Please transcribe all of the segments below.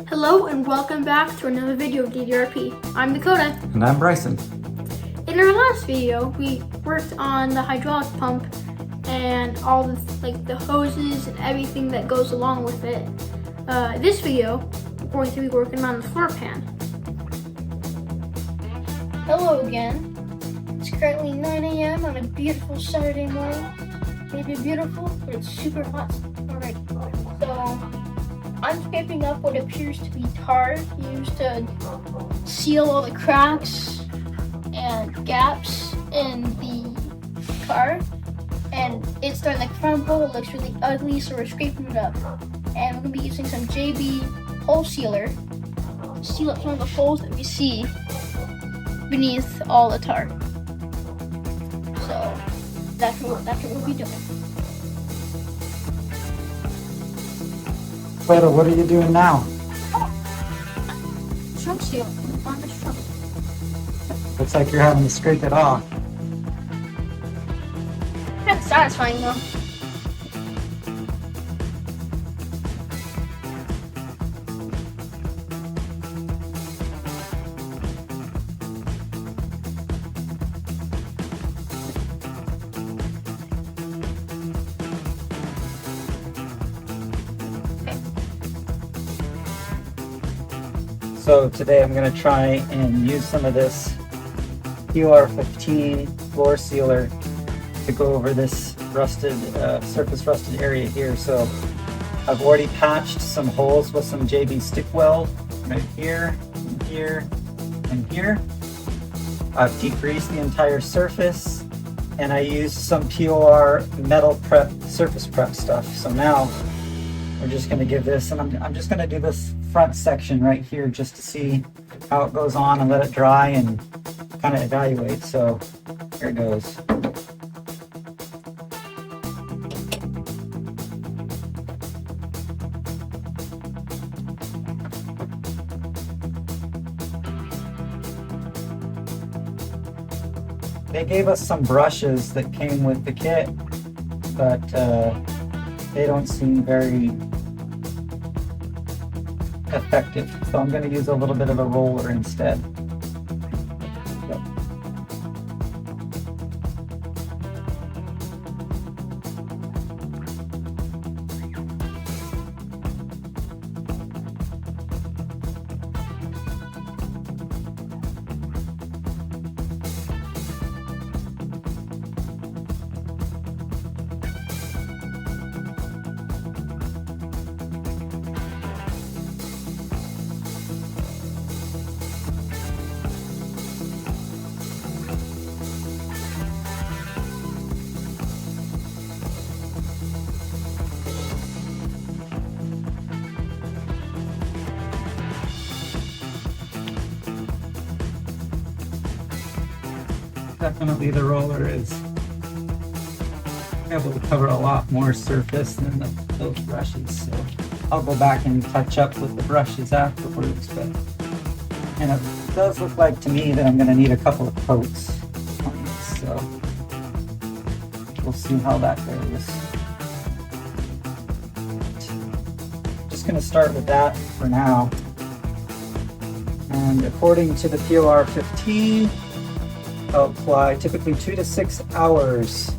Hello and welcome back to another video of DDRP. I'm Dakota. And I'm Bryson. In our last video, we worked on the hydraulic pump and all the hoses and everything that goes along with it. This video, we're going to be working on the floor pan. Hello again. It's currently 9 a.m. on a beautiful Saturday morning. Maybe beautiful, but it's super hot already. So I'm scraping up what appears to be tar used to seal all the cracks and gaps in the car. And it's starting to crumble, it looks really ugly, so we're scraping it up. And we're going to be using some JB hole sealer to seal up some of the holes that we see beneath all the tar. So that's what we'll be doing. Dakota, what are you doing now? Trunk seal on the trunk. Looks like you're having to scrape it off. That's satisfying though. So today I'm going to try and use some of this QR15 floor sealer to go over this rusted, surface rusted area here. So I've already patched some holes with some JB stick weld right here, and here, and here. I've degreased the entire surface and I used some POR metal prep, surface prep stuff. So now we're just going to give this, and I'm just going to do this front section right here just to see how it goes on and let it dry and kind of evaluate. So here it goes. They gave us some brushes that came with the kit, but they don't seem very effective. So I'm going to use a little bit of a roller instead. Definitely the roller is able to cover a lot more surface than those brushes. So I'll go back and touch up with the brushes afterwards. But and it does look like to me that I'm going to need a couple of coats on this. So we'll see how that goes. Just going to start with that for now. And according to the POR 15, I'll apply typically 2 to 6 hours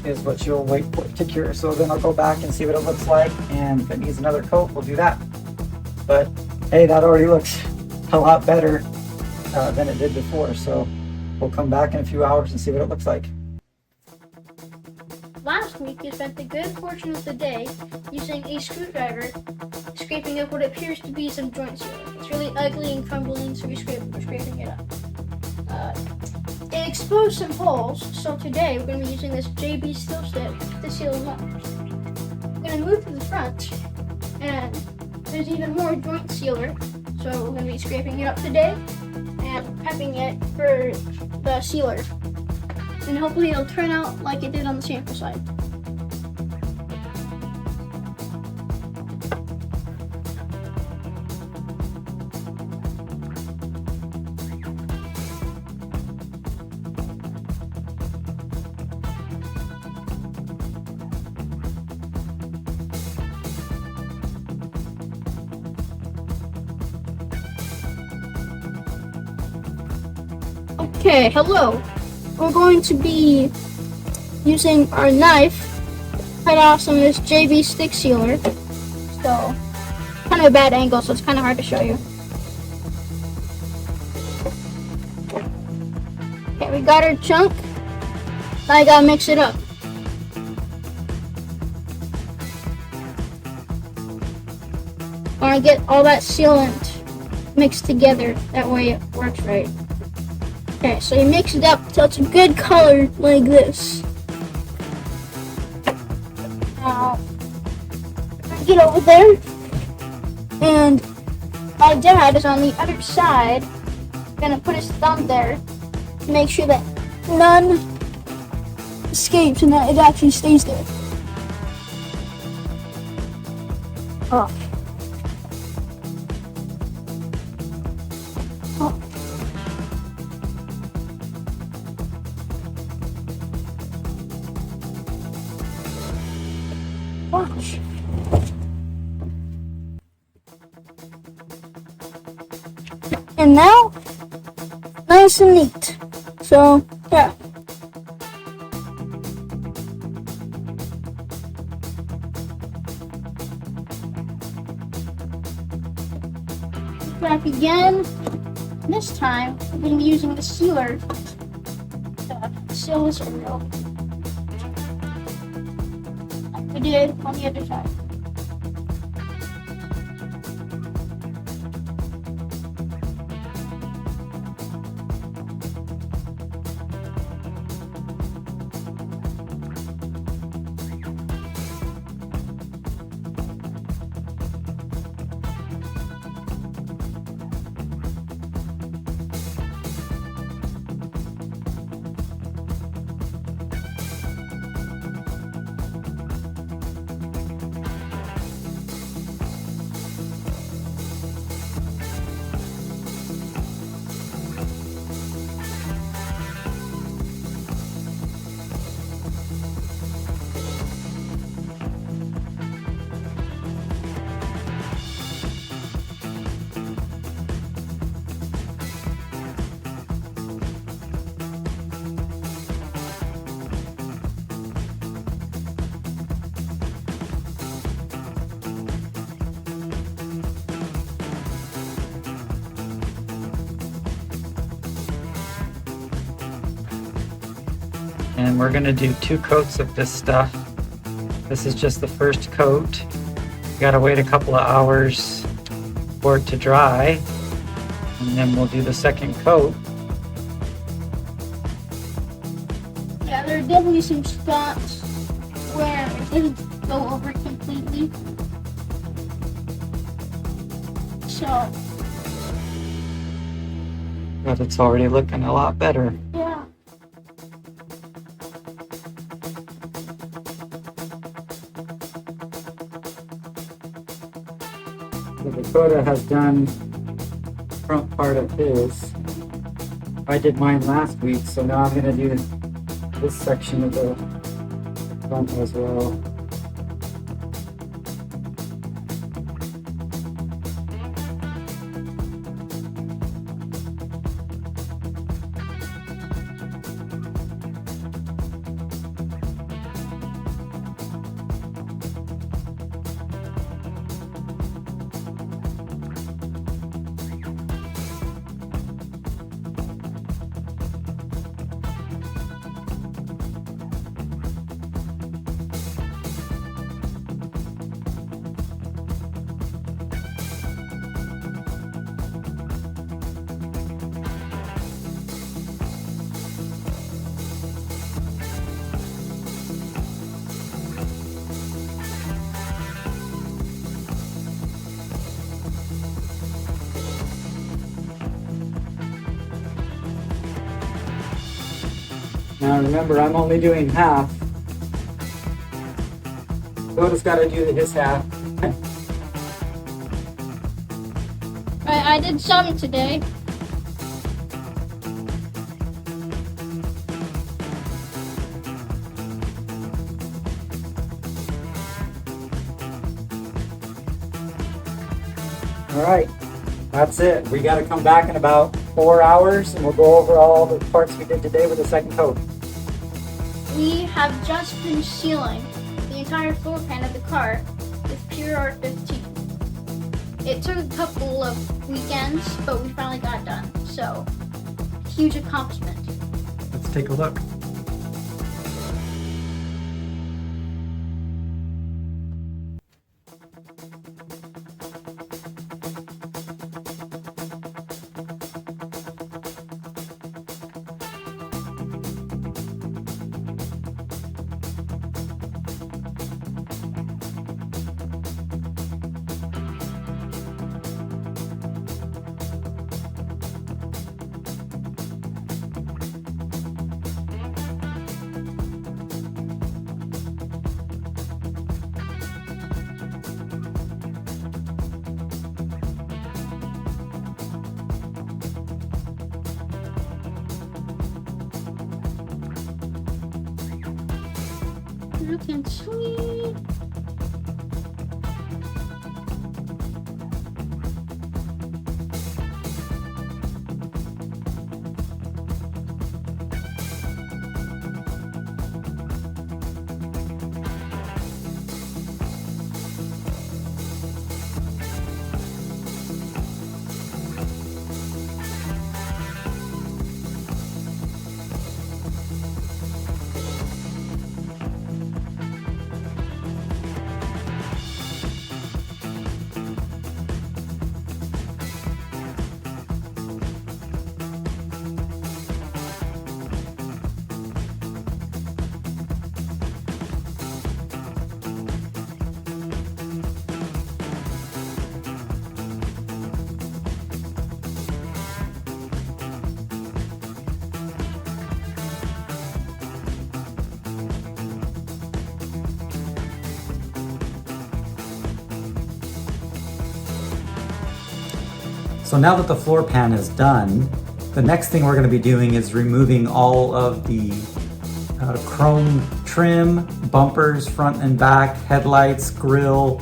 is what you'll wait for it to cure. So then I'll go back and see what it looks like, and if it needs another coat, we'll do that. But hey, that already looks a lot better than it did before. So we'll come back in a few hours and see what it looks like. Last week, we spent a good portion of the day using a screwdriver, scraping up what appears to be some joint sealing. It's really ugly and crumbling, so we're scraping it up. It exposed some holes, so today we're going to be using this JB steel strip to seal them up. We're going to move to the front, and there's even more joint sealer, so we're going to be scraping it up today and prepping it for the sealer. And hopefully it'll turn out like it did on the sample side. Okay, hello. We're going to be using our knife to cut off some of this JB stick sealer. So, kind of a bad angle, so it's kind of hard to show you. Okay, we got our chunk. Now I gotta mix it up. I want to get all that sealant mixed together. That way it works right. Okay, so you mix it up till it's a good color like this. Now, get over there. And my dad is on the other side. Gonna put his thumb there to make sure that none escapes and that it actually stays there. Oh. Oh. Watch. And now, nice and neat. So, yeah. Back again. This time, we're going to be using the sealer to seal this window. Like we did on the other side. And we're gonna do 2 coats of this stuff. This is just the first coat. You gotta wait a couple of hours for it to dry, and then we'll do the second coat. Yeah, there are definitely some spots where it didn't go over completely. So, But it's already looking a lot better. yeah. So Dakota has done the front part of his. I did mine last week, so now I'm gonna do this section of the front as well. Now remember, I'm only doing half. Dakota's got to do his half. I did some today. All right, that's it. We got to come back in about 4 hours, and we'll go over all the parts we did today with the second coat. We have just been sealing the entire floor pan of the car with pure R15. It took a couple of weekends, but we finally got it done. So, huge accomplishment. Let's take a look. Looking sweet. So now that the floor pan is done, the next thing we're going to be doing is removing all of the chrome trim, bumpers, front and back, headlights, grille,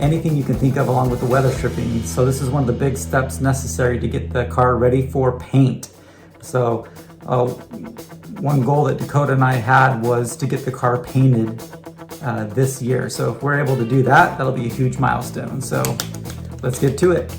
anything you can think of along with the weather stripping. So this is one of the big steps necessary to get the car ready for paint. So one goal that Dakota and I had was to get the car painted this year. So if we're able to do that, that'll be a huge milestone. So let's get to it.